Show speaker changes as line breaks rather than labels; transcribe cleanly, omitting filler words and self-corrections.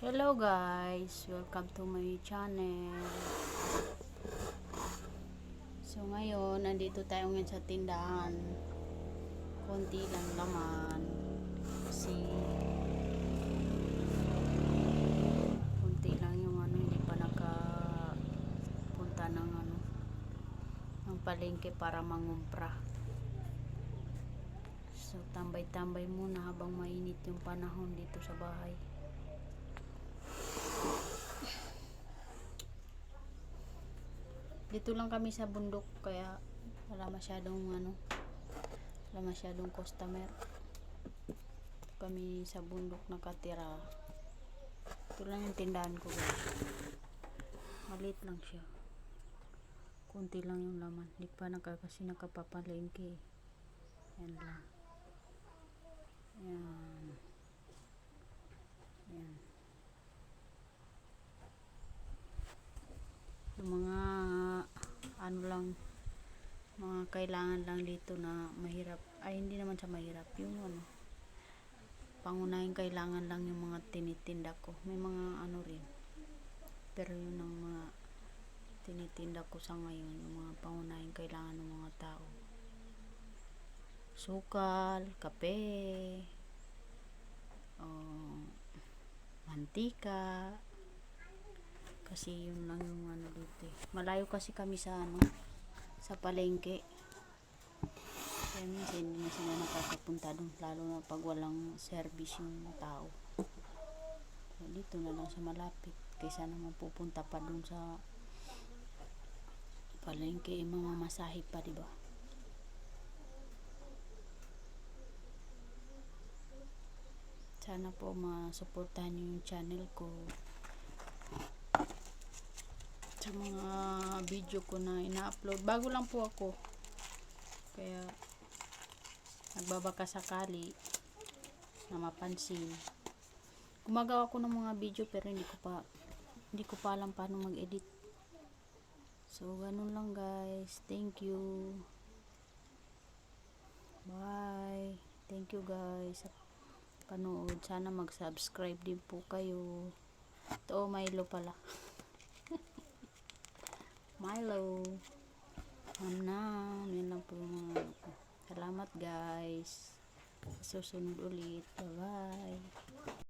Hello guys, welcome to my channel. So ngayon, nandito tayo ngayon sa tindahan. Konti lang naman. Kasi konti lang yung hindi pa nakapunta ng ng palengke para mangumpra. So tambay-tambay muna habang mainit yung panahon dito sa bahay. Dito lang kami sa bundok kaya wala masyadong customer. Kami sa bundok nakatira. Ito lang yung tindahan ko guys. Maliit lang siya. Kunti lang yung laman. Hindi pa kasi nakapapalengke. Yan lang. Yan. Yan. Yung mga mga kailangan lang dito na mahirap, ay hindi naman sa mahirap, yung pangunahing kailangan lang yung mga tinitinda ko. May mga rin, pero yun ang mga tinitinda ko sa ngayon, yung mga pangunahing kailangan ng mga tao: sukal, kape, mantika. Kasi yun lang yung dito. Malayo kasi kami sa sa palengke. Kaya minsan hindi na sila nakakapunta doon, lalo na pag walang service yung tao. So, dito na lang sa malapit kaysa naman pupunta pa doon sa palengke, mamamasahe pa, diba? Sana po masuportahan nyo yung channel ko sa mga video ko na ina-upload. Bago lang po ako, kaya nagbabaka sakali na mapansin. Gumagawa ko ng mga video pero hindi ko pa alam paano mag-edit. So ganun lang guys. Thank you. Bye. Thank you guys sa panood. Sana mag-subscribe din po kayo. Ito, Milo pala. Milo. Yan lang po yung mga Salamat guys. Susunod ulit. Bye bye.